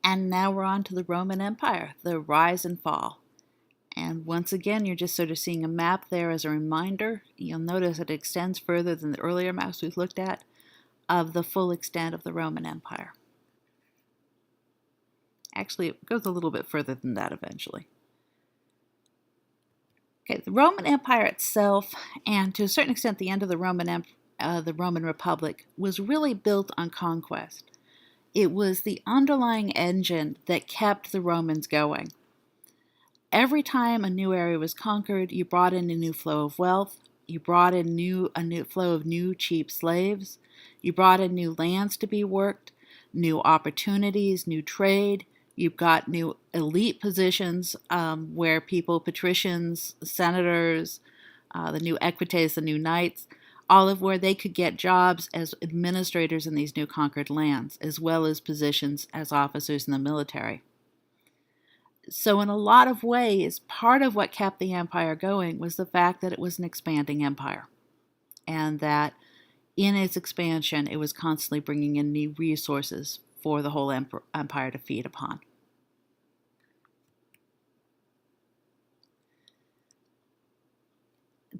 And now we're on to the Roman Empire, the rise and fall. And once again, you're just sort of seeing a map there as a reminder. You'll notice it extends further than the earlier maps we've looked at of the full extent of the Roman Empire. Actually, it goes a little bit further than that eventually. Okay, the Roman Empire itself, and to a certain extent the end of the Roman Republic, was really built on conquest. It was the underlying engine that kept the Romans going. Every time a new area was conquered, you brought in a new flow of wealth, you brought in a new flow of new cheap slaves, you brought in new lands to be worked, new opportunities, new trade. You've got new elite positions where people, patricians, senators, the new equites, the new knights, all of where they could get jobs as administrators in these new conquered lands, as well as positions as officers in the military. So in a lot of ways, part of what kept the empire going was the fact that it was an expanding empire, and that in its expansion, it was constantly bringing in new resources for the whole empire to feed upon.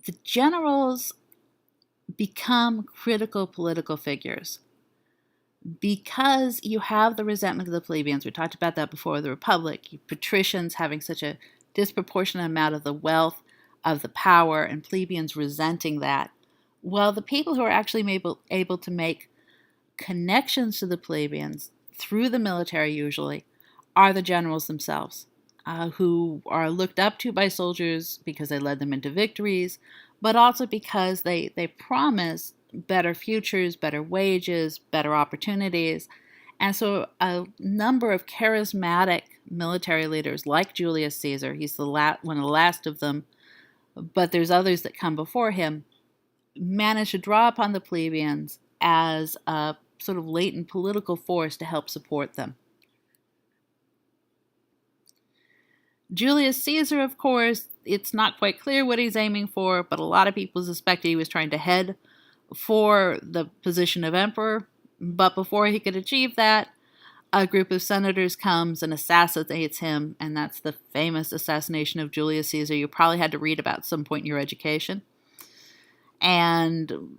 The generals become critical political figures because you have the resentment of the plebeians. We talked about that before, the Republic, patricians having such a disproportionate amount of the wealth, of the power, and plebeians resenting that. Well, the people who are actually able to make connections to the plebeians through the military usually are the generals themselves, who are looked up to by soldiers because they led them into victories, but also because they promise better futures, better wages, better opportunities. And so a number of charismatic military leaders like Julius Caesar, he's one of the last of them, but there's others that come before him, manage to draw upon the plebeians as a sort of latent political force to help support them. Julius Caesar, of course, it's not quite clear what he's aiming for, but a lot of people suspected he was trying to head for the position of emperor. But before he could achieve that, a group of senators comes and assassinates him, and that's the famous assassination of Julius Caesar you probably had to read about at some point in your education. And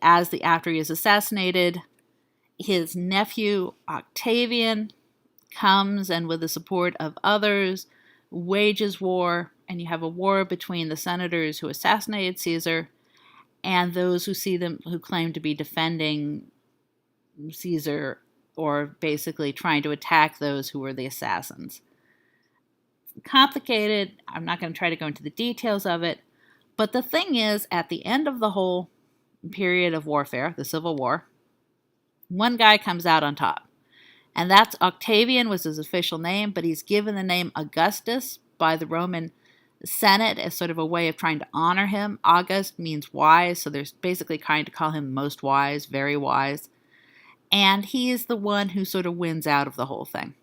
after he is assassinated, his nephew Octavian comes and, with the support of others, wages war, and you have a war between the senators who assassinated Caesar and those who claim to be defending Caesar, or basically trying to attack those who were the assassins. Complicated. I'm not going to try to go into the details of it, but the thing is, at the end of the whole period of warfare, the Civil War, one guy comes out on top. And that's Octavian, was his official name, but he's given the name Augustus by the Roman Senate as sort of a way of trying to honor him. August means wise, so they're basically trying to call him most wise, very wise. And he is the one who sort of wins out of the whole thing.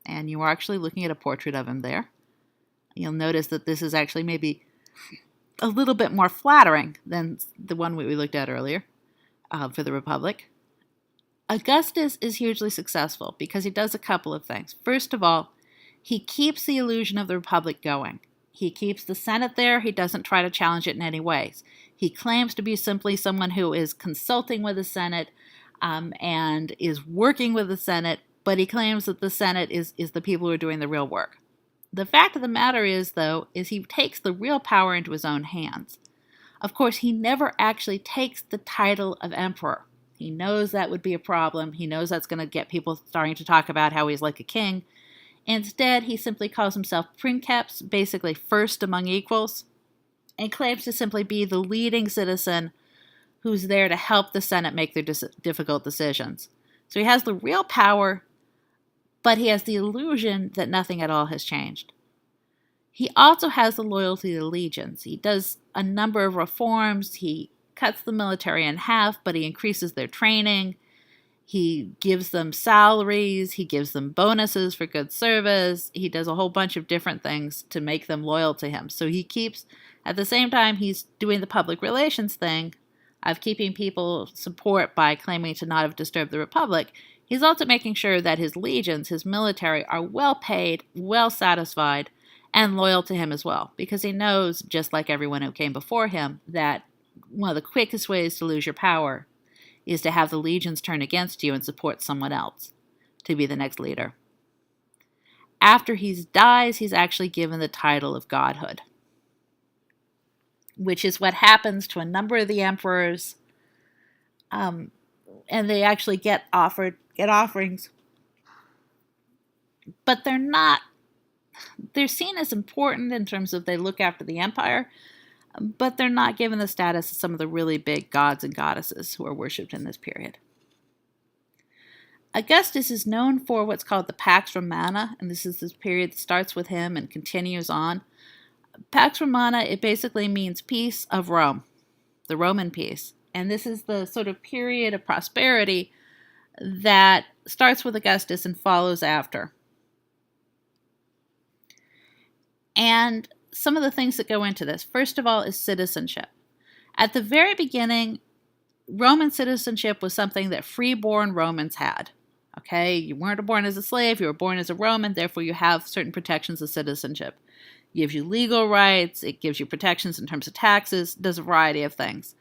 And you are actually looking at a portrait of him there. You'll notice that this is actually maybe a little bit more flattering than the one we looked at earlier for the Republic. Augustus is hugely successful because he does a couple of things. First of all, he keeps the illusion of the Republic going. He keeps the Senate there. He doesn't try to challenge it in any ways. He claims to be simply someone who is consulting with the Senate and is working with the Senate, but he claims that the Senate is the people who are doing the real work. The fact of the matter is, though, is he takes the real power into his own hands. Of course, he never actually takes the title of emperor. He knows that would be a problem. He knows that's going to get people starting to talk about how he's like a king. Instead, he simply calls himself princeps, basically first among equals, and claims to simply be the leading citizen who's there to help the Senate make their difficult decisions. So he has the real power, but he has the illusion that nothing at all has changed. He also has the loyalty to the legions. He does a number of reforms. He cuts the military in half, but he increases their training. He gives them salaries. He gives them bonuses for good service. He does a whole bunch of different things to make them loyal to him. So he keeps, at the same time, he's doing the public relations thing of keeping people support by claiming to not have disturbed the Republic. He's also making sure that his legions, his military, are well paid, well satisfied, and loyal to him as well, because he knows, just like everyone who came before him, that one of the quickest ways to lose your power is to have the legions turn against you and support someone else to be the next leader. After he dies, he's actually given the title of godhood, which is what happens to a number of the emperors, and they actually get offerings, but they're seen as important in terms of they look after the empire, but they're not given the status of some of the really big gods and goddesses who are worshipped in this period. Augustus is known for what's called the Pax Romana, and this is this period that starts with him and continues on. Pax Romana, it basically means peace of Rome, the Roman peace. And this is the sort of period of prosperity that starts with Augustus and follows after. And some of the things that go into this, first of all, is citizenship. At the very beginning, Roman citizenship was something that freeborn Romans had. Okay, you weren't born as a slave, you were born as a Roman, therefore you have certain protections of citizenship. It gives you legal rights, it gives you protections in terms of taxes, does a variety of things.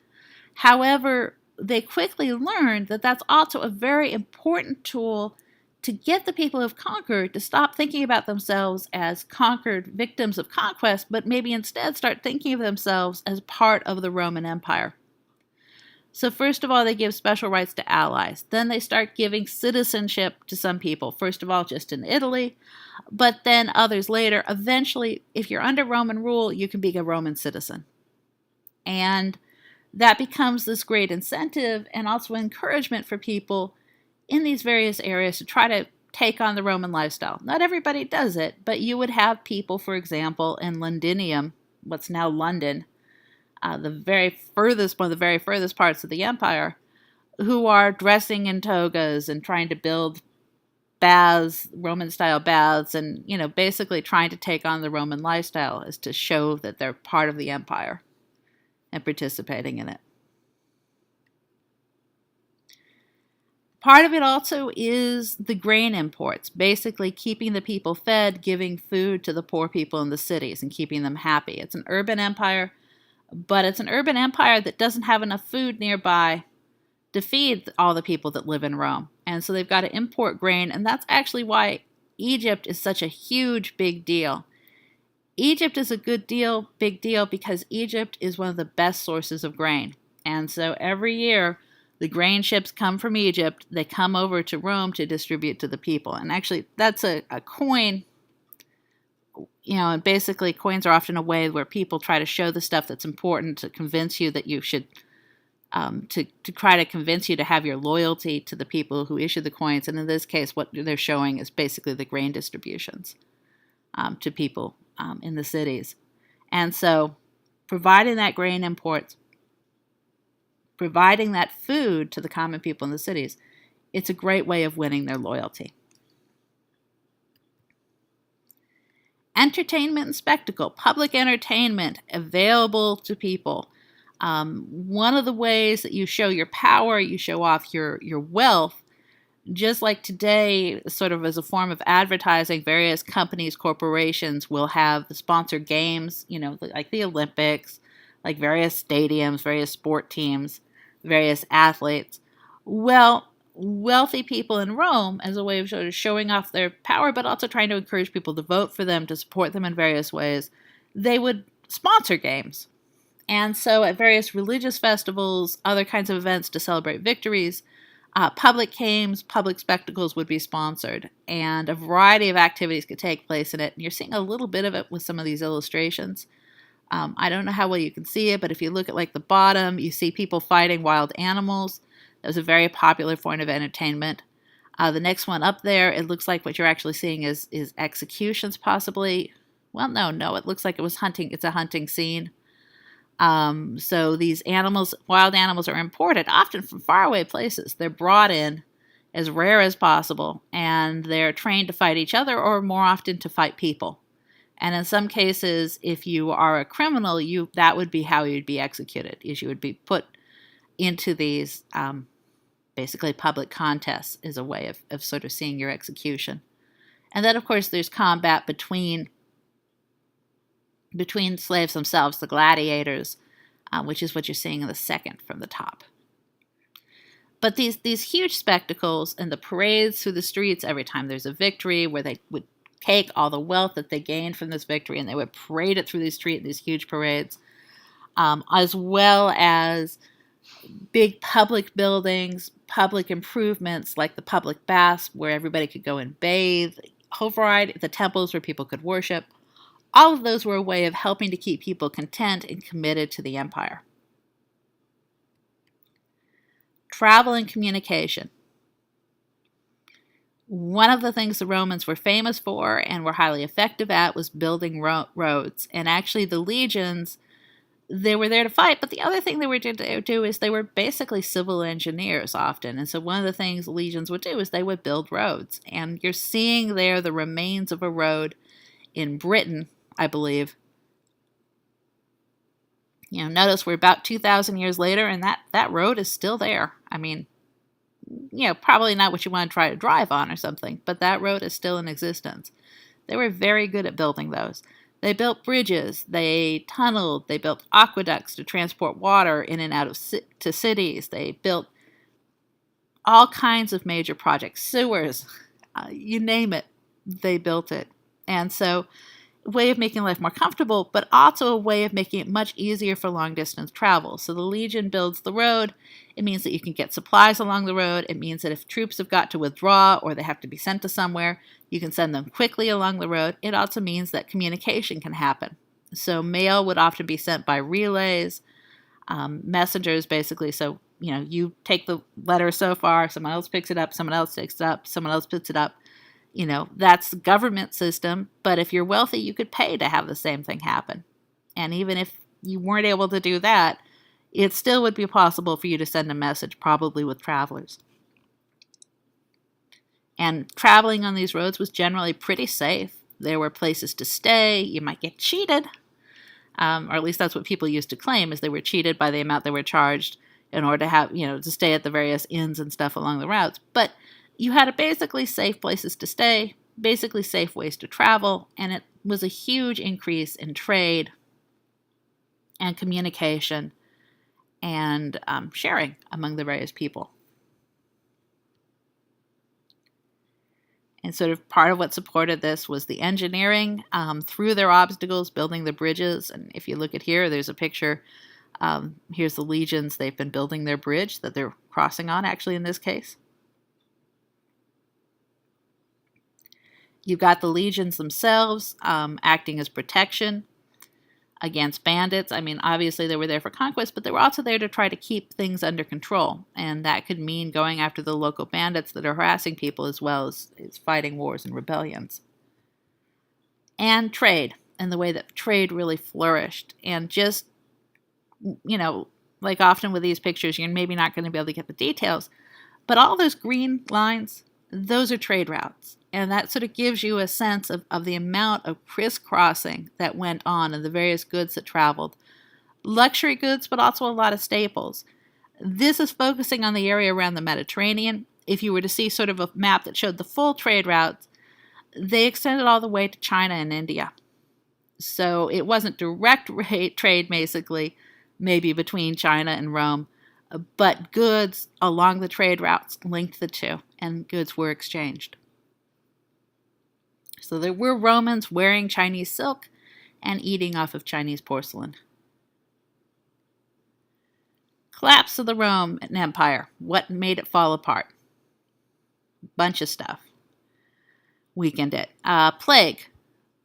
However, they quickly learned that that's also a very important tool to get the people who've conquered to stop thinking about themselves as conquered victims of conquest, but maybe instead start thinking of themselves as part of the Roman Empire. So first of all, they give special rights to allies. Then they start giving citizenship to some people. First of all, just in Italy, but then others later. Eventually, if you're under Roman rule, you can be a Roman citizen. And that becomes this great incentive and also encouragement for people in these various areas to try to take on the Roman lifestyle. Not everybody does it, but you would have people, for example, in Londinium, what's now London, one of the very furthest parts of the empire, who are dressing in togas and trying to build baths, Roman-style baths, and basically trying to take on the Roman lifestyle is to show that they're part of the empire and participating in it. Part of it also is the grain imports, basically keeping the people fed, giving food to the poor people in the cities, and keeping them happy. It's an urban empire, but it's an urban empire that doesn't have enough food nearby to feed all the people that live in Rome. And so they've got to import grain, and that's actually why Egypt is such a huge, big deal. Egypt is a big deal, because Egypt is one of the best sources of grain. And so every year, the grain ships come from Egypt. They come over to Rome to distribute to the people. And actually, that's a coin. And basically coins are often a way where people try to show the stuff that's important to convince you that you should, to try to convince you to have your loyalty to the people who issue the coins. And in this case, what they're showing is basically the grain distributions to people in the cities. And so providing that grain imports, providing that food to the common people in the cities, it's a great way of winning their loyalty. Entertainment and spectacle, public entertainment available to people. One of the ways that you show your power, you show off your wealth, just like today, sort of as a form of advertising, various companies, corporations will have sponsored games, like the Olympics, like various stadiums, various sport teams, various athletes. Well, wealthy people in Rome, as a way of sort of showing off their power, but also trying to encourage people to vote for them, to support them in various ways, they would sponsor games. And so at various religious festivals, other kinds of events to celebrate victories, public games, public spectacles would be sponsored, and a variety of activities could take place in it. And you're seeing a little bit of it with some of these illustrations. I don't know how well you can see it, but if you look at like the bottom, you see people fighting wild animals. That was a very popular form of entertainment. The next one up there, it looks like what you're actually seeing is executions possibly. Well, no, it looks like it was hunting. It's a hunting scene. So these animals, wild animals, are imported, often from faraway places. They're brought in as rare as possible, and they're trained to fight each other, or more often to fight people. And in some cases, if you are a criminal, that would be how you'd be executed, is you would be put into these Basically, public contests is a way of sort of seeing your execution. And then, of course, there's combat between slaves themselves, the gladiators, which is what you're seeing in the second from the top. But these huge spectacles and the parades through the streets every time there's a victory, where they would take all the wealth that they gained from this victory and they would parade it through the street in these huge parades, as well as big public buildings, public improvements like the public baths where everybody could go and bathe, a whole variety, the temples where people could worship. All of those were a way of helping to keep people content and committed to the empire. Travel and communication. One of the things the Romans were famous for and were highly effective at was building roads. And actually the legions, they were there to fight, but the other thing they were to do is they were basically civil engineers often. And so one of the things the legions would do is they would build roads. And you're seeing there the remains of a road in Britain, I believe. You know, notice we're about 2,000 years later, and that road is still there. I mean, you know, probably not what you want to try to drive on or something, but that road is still in existence. They were very good at building those. They built bridges, they tunneled, they built aqueducts to transport water in and out of to cities. They built all kinds of major projects, sewers, you name it, they built it. And so a way of making life more comfortable, but also a way of making it much easier for long-distance travel. So the Legion builds the road. It means that you can get supplies along the road. It means that if troops have got to withdraw or they have to be sent to somewhere, you can send them quickly along the road. It also means that communication can happen. So mail would often be sent by relays, messengers basically. So, you know, you take the letter so far, someone else picks it up, someone else picks it up, someone else puts it up. You know, that's the government system, but if you're wealthy, you could pay to have the same thing happen. And even if you weren't able to do that, it still would be possible for you to send a message, probably with travelers. And traveling on these roads was generally pretty safe. There were places to stay. You might get cheated, or at least that's what people used to claim, is they were cheated by the amount they were charged in order to have, you know, to stay at the various inns and stuff along the routes. But you had basically safe places to stay, basically safe ways to travel, and it was a huge increase in trade and communication and sharing among the various people. And sort of part of what supported this was the engineering through their obstacles, building the bridges. And if you look at here, there's a picture. Here's the legions. They've been building their bridge that they're crossing on, actually, in this case. You've got the legions themselves acting as protection against bandits. I mean, obviously they were there for conquest, but they were also there to try to keep things under control. And that could mean going after the local bandits that are harassing people, as well as fighting wars and rebellions. And trade, and the way that trade really flourished. And just, you know, like often with these pictures, you're maybe not going to be able to get the details, but all those green lines, those are trade routes. And that sort of gives you a sense of the amount of crisscrossing that went on and the various goods that traveled. Luxury goods, but also a lot of staples. This is focusing on the area around the Mediterranean. If you were to see sort of a map that showed the full trade routes, they extended all the way to China and India. So it wasn't direct trade, basically, maybe between China and Rome, but goods along the trade routes linked the two, and goods were exchanged. So there were Romans wearing Chinese silk and eating off of Chinese porcelain. Collapse of the Roman Empire. What made it fall apart? Bunch of stuff weakened it. Plague.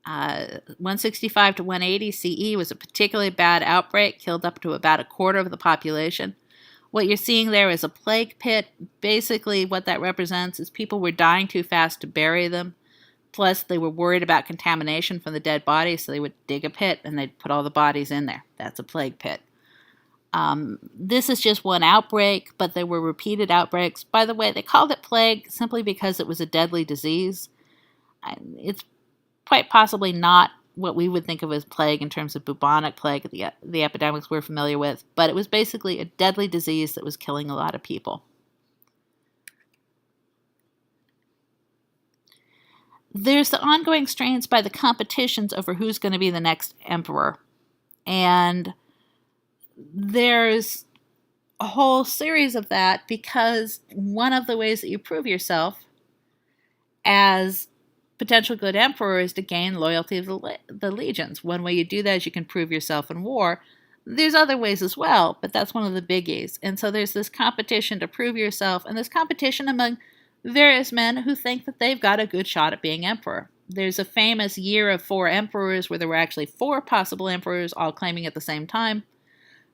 165 to 180 CE was a particularly bad outbreak, killed up to about a quarter of the population. What you're seeing there is a plague pit. Basically, what that represents is people were dying too fast to bury them. Plus, they were worried about contamination from the dead bodies, so they would dig a pit and they'd put all the bodies in there. That's a plague pit. This is just one outbreak, but there were repeated outbreaks. By the way, they called it plague simply because it was a deadly disease. It's quite possibly not what we would think of as plague in terms of bubonic plague, the epidemics we're familiar with, but it was basically a deadly disease that was killing a lot of people. there's the ongoing strains by the competitions over who's going to be the next emperor. And there's a whole series of that because one of the ways that you prove yourself as potential good emperor is to gain loyalty of the legions. One way you do that is you can prove yourself in war. There's other ways as well, but that's one of the biggies. And so there's this competition to prove yourself, and this competition among various men who think that they've got a good shot at being emperor. There's a famous year of 4 emperors where there were actually 4 possible emperors all claiming at the same time.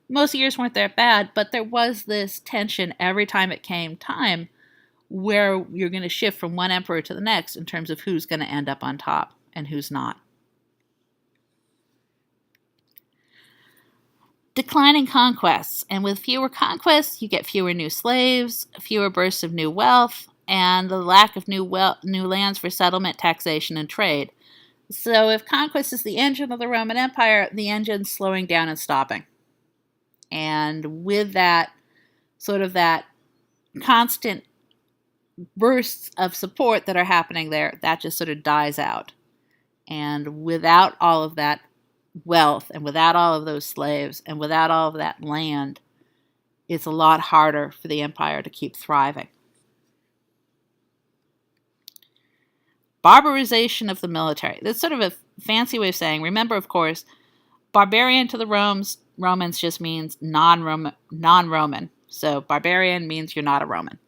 Most years weren't that bad, but there was this tension every time it came time where you're going to shift from one emperor to the next in terms of who's going to end up on top and who's not. Declining conquests. And with fewer conquests, you get fewer new slaves, fewer bursts of new wealth, and the lack of new lands for settlement, taxation, and trade. So if conquest is the engine of the Roman Empire, the engine's slowing down and stopping. And with that, sort of that constant bursts of support that are happening there, that just sort of dies out. And without all of that wealth, and without all of those slaves, and without all of that land, it's a lot harder for the empire to keep thriving. Barbarization of the military. That's sort of a fancy way of saying, remember, of course, barbarian to the Romans just means non-Roman. So barbarian means you're not a Roman.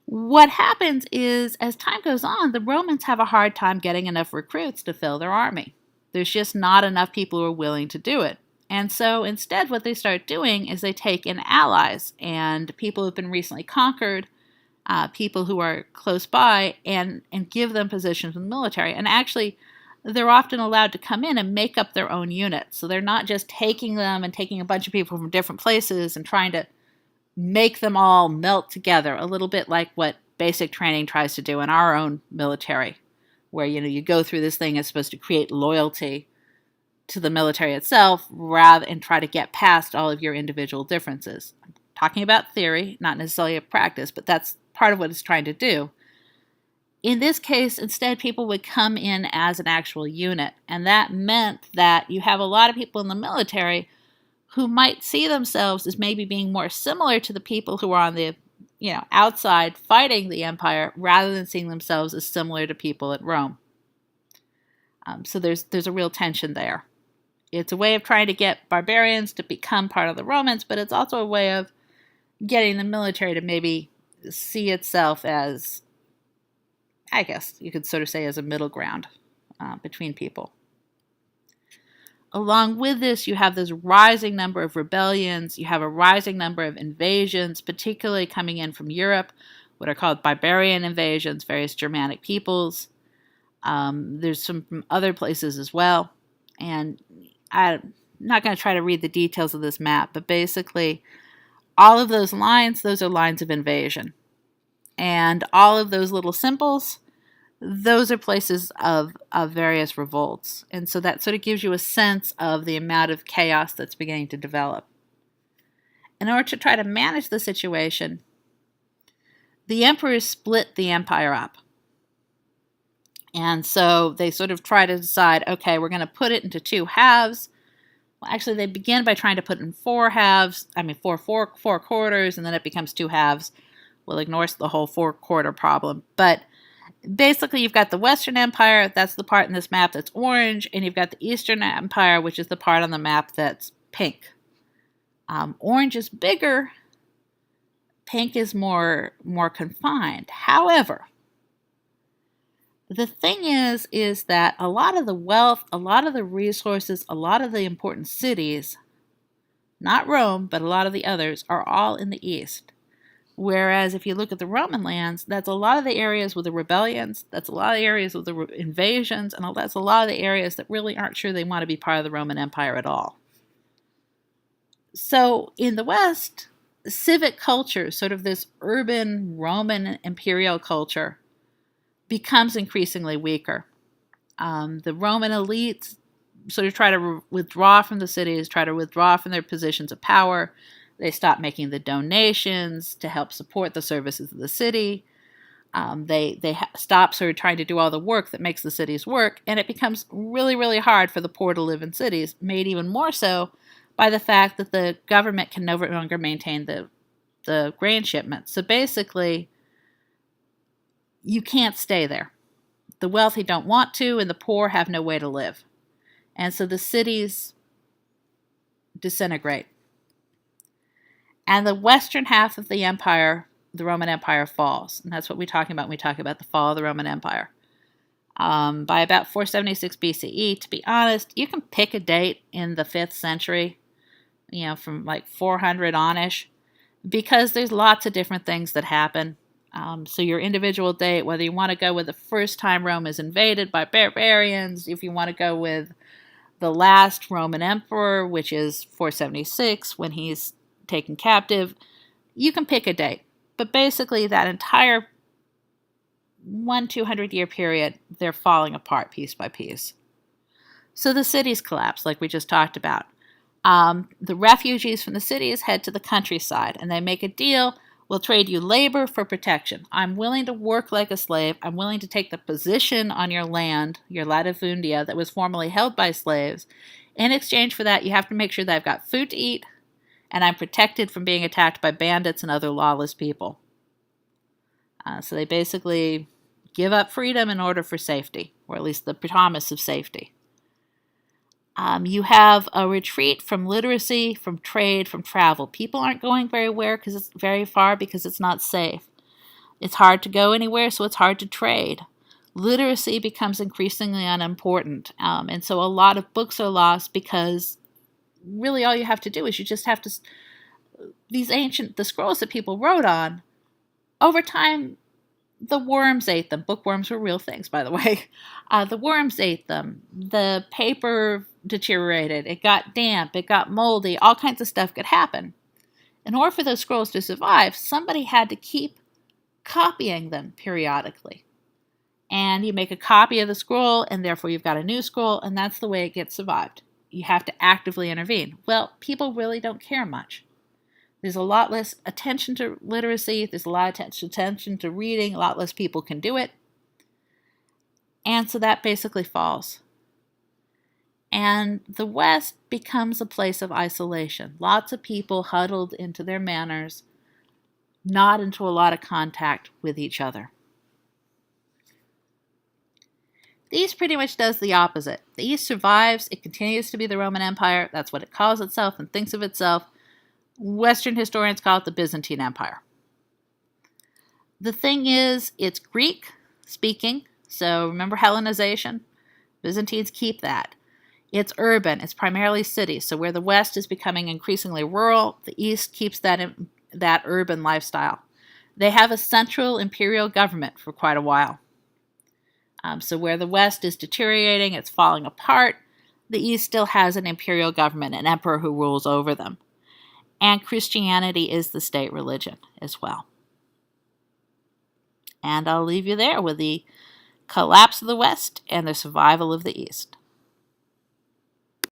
What happens is, as time goes on, the Romans have a hard time getting enough recruits to fill their army. There's just not enough people who are willing to do it. And so instead what they start doing is they take in allies and people who've been recently conquered, people who are close by, and give them positions in the military. And actually, they're often allowed to come in and make up their own units. So they're not just taking them and taking a bunch of people from different places and trying to make them all melt together, a little bit like what basic training tries to do in our own military, where you go through this thing that's supposed to create loyalty to the military itself rather and try to get past all of your individual differences. I'm talking about theory, not necessarily a practice, but that's part of what it's trying to do. In this case, instead, people would come in as an actual unit, and that meant that you have a lot of people in the military who might see themselves as maybe being more similar to the people who are on the outside fighting the empire, rather than seeing themselves as similar to people at Rome. So there's a real tension there. It's a way of trying to get barbarians to become part of the Romans, but it's also a way of getting the military to maybe see itself as, I guess you could sort of say, as a middle ground between people. Along with this, you have this rising number of rebellions. You have a rising number of invasions, particularly coming in from Europe, what are called barbarian invasions, various Germanic peoples. There's some from other places as well. And I'm not going to try to read the details of this map, but basically all of those lines, those are lines of invasion. And all of those little symbols, those are places of various revolts. And so that sort of gives you a sense of the amount of chaos that's beginning to develop. In order to try to manage the situation, the emperors split the empire up. And so they sort of try to decide, okay, we're going to put it into 2 halves. Well, actually, they begin by trying to put it in 4 halves. Four quarters, and then it becomes 2 halves. We'll ignore the whole 4-quarter problem. But basically, you've got the Western Empire, that's the part in this map that's orange, and you've got the Eastern Empire, which is the part on the map that's pink. Orange is bigger, pink is more confined. However, the thing is that a lot of the wealth, a lot of the resources, a lot of the important cities, not Rome, but a lot of the others, are all in the east. Whereas if you look at the Roman lands, that's a lot of the areas with the rebellions, that's a lot of the areas with the invasions, and that's a lot of the areas that really aren't sure they want to be part of the Roman Empire at all. So in the West, civic culture, sort of this urban Roman imperial culture, becomes increasingly weaker. The Roman elites sort of try to withdraw from the cities, try to withdraw from their positions of power. They stop making the donations to help support the services of the city. They stop sort of trying to do all the work that makes the cities work, and it becomes really, really hard for the poor to live in cities, made even more so by the fact that the government can no longer maintain the grain shipments. So basically, you can't stay there. The wealthy don't want to, and the poor have no way to live. And so the cities disintegrate. And the western half of the empire, the Roman Empire, falls. And that's what we're talking about when we talk about the fall of the Roman Empire. By about 476 BCE, to be honest, you can pick a date in the 5th century, from like 400 on-ish, because there's lots of different things that happen. So your individual date, whether you want to go with the first time Rome is invaded by barbarians, if you want to go with the last Roman emperor, which is 476, when he's taken captive, you can pick a date. But basically that entire 200-year period, they're falling apart piece by piece. So the cities collapse, like we just talked about. The refugees from the cities head to the countryside, and they make a deal. We'll trade you labor for protection. I'm willing to work like a slave. I'm willing to take the position on your land, your latifundia, that was formerly held by slaves. In exchange for that, you have to make sure that I've got food to eat, and I'm protected from being attacked by bandits and other lawless people. So they basically give up freedom in order for safety, or at least the promise of safety. You have a retreat from literacy, from trade, from travel. People aren't going very far because it's not safe. It's hard to go anywhere, so it's hard to trade. Literacy becomes increasingly unimportant, and so a lot of books are lost because really all you have to do is you just have to, the scrolls that people wrote on, over time, the worms ate them. Bookworms were real things, by the way. The worms ate them. The paper deteriorated. It got damp. It got moldy. All kinds of stuff could happen. In order for those scrolls to survive, somebody had to keep copying them periodically. And you make a copy of the scroll, and therefore you've got a new scroll, and that's the way it gets survived. You have to actively intervene. Well, people really don't care much. There's a lot less attention to literacy. There's a lot of attention to reading. A lot less people can do it. And so that basically falls. And the West becomes a place of isolation. Lots of people huddled into their manors, not into a lot of contact with each other. The East pretty much does the opposite. The East survives. It continues to be the Roman Empire. That's what it calls itself and thinks of itself. Western historians call it the Byzantine Empire. The thing is, it's Greek-speaking, so remember Hellenization? Byzantines keep that. It's urban. It's primarily cities, so where the West is becoming increasingly rural, the East keeps that urban lifestyle. They have a central imperial government for quite a while. So where the West is deteriorating, it's falling apart, the East still has an imperial government, an emperor who rules over them. And Christianity is the state religion as well. And I'll leave you there with the collapse of the West and the survival of the East.